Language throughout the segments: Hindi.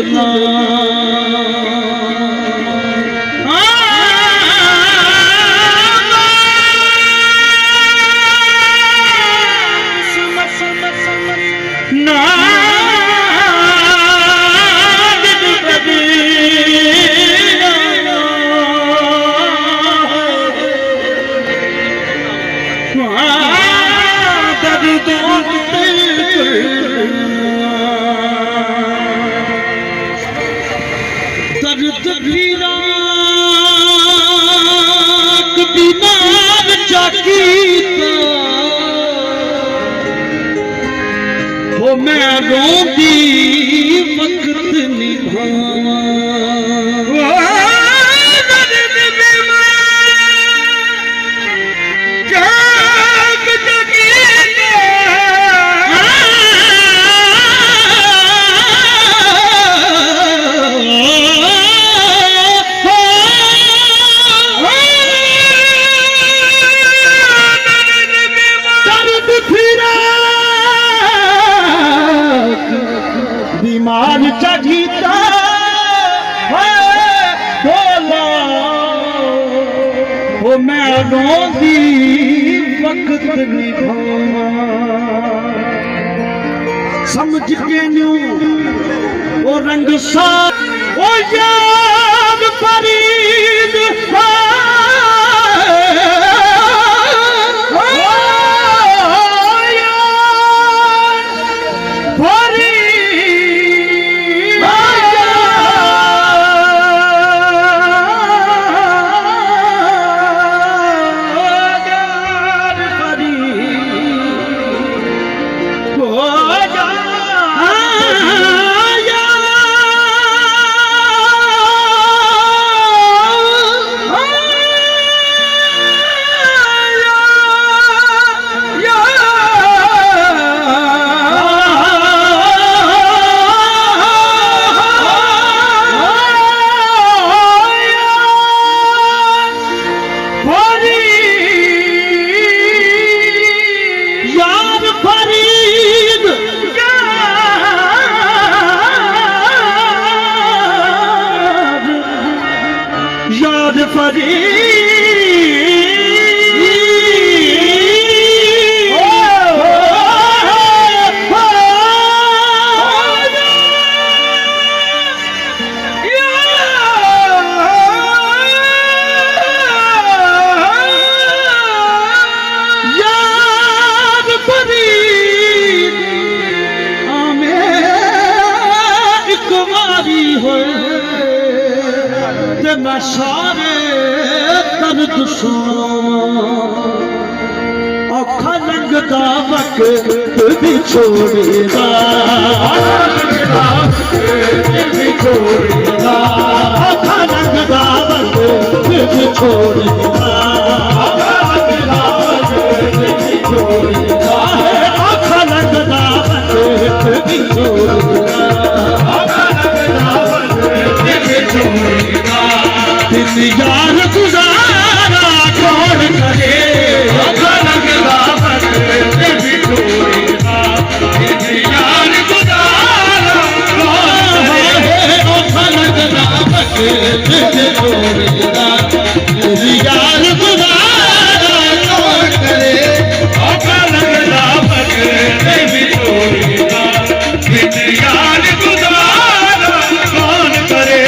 तुलना वो मैं रोंदी वक्त निभावा बीमार चढ़ीता बोला वो मैं रोंदी वक्त निभावा समझ के न्यू वो रंग सा वो याद फरीद सारे दर्द औखा लगदा वक्त भी छोड़ेगा औखा लगदा वक्त भी छोड़ेगा औखा लगदा वक्त भी छोड़ेगा यार गुजारा कौन करे औखा लगदा वक्त भी छोड़ेगा यार गुजारा कौन करे औखा लगदा वक्त भी छोड़ेगा यार गुजारा कौन करे औखा लगदा वक्त भी छोड़ेगा यार गुजारा कौन करे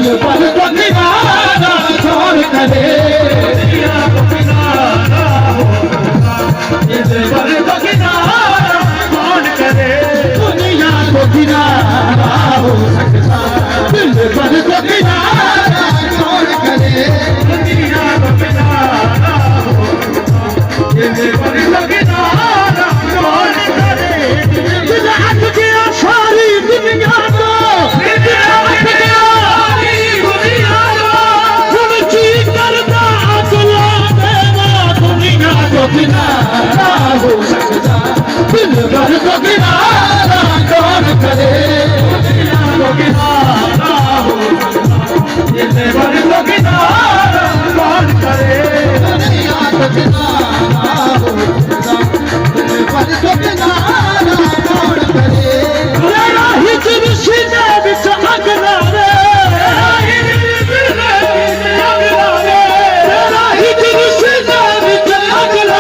दिल पर तो किनारा कौन करे दुनिया को किनारा हो दिल पर तो किनारा कौन करे दुनिया को किनारा हो सकता दिल पर तो किनारा कौन करे दुनिया को किनारा हो दिल पर तो किनारा कौन करे दिल हट गया सारी दुनिया को किनारा हो सकता दिल भर को किनारा कौन करे दुनिया को किनारा हो दिल भर को किनारा कौन करे दुनिया को किनारा हो दिल भर को किनारा कौन करे मेरा हिजर सीने विच अगला रे मेरा हिजर सीने विच अगला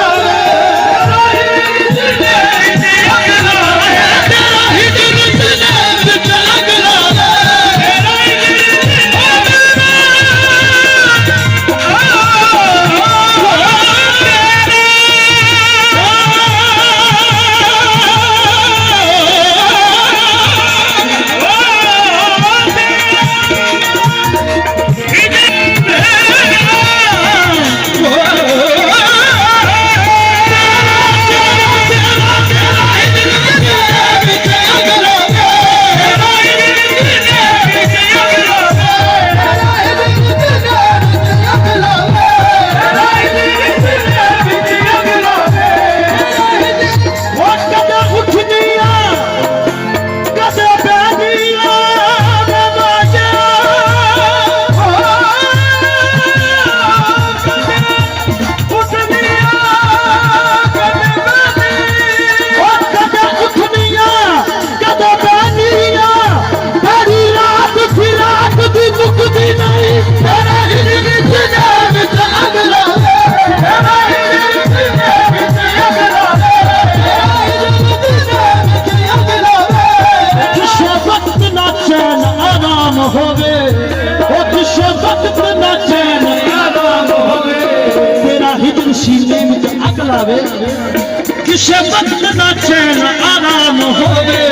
किसे वक्त ना चैन आराम होवे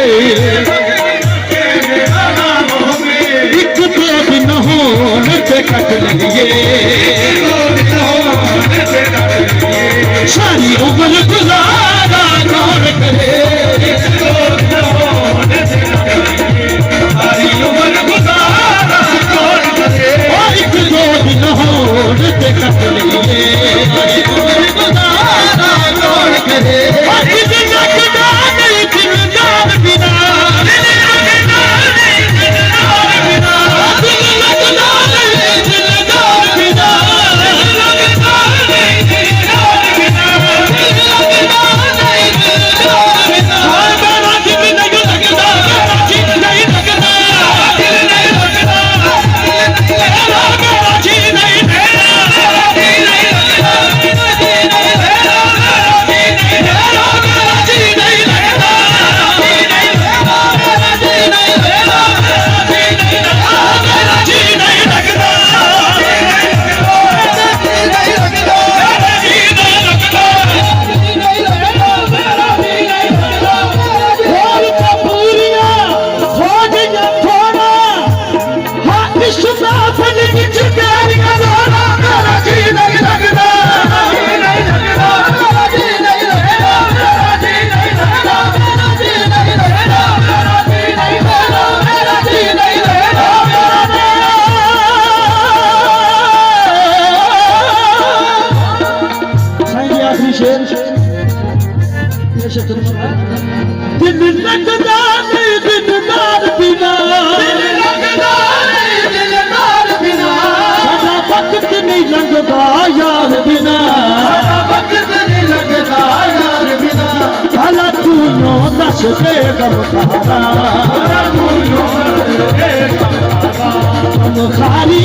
एक दो दिन होने पे कट लिए सारी उम्र गुजारा कौन करे सारी उम्र गुजारा कौन करे एक दो दिन होने पे कट लिए दिल लगदा नहीं दिलदार बिना साडा वक्त नहीं लगदा यार बिना भला तू नो दस दे गम खाली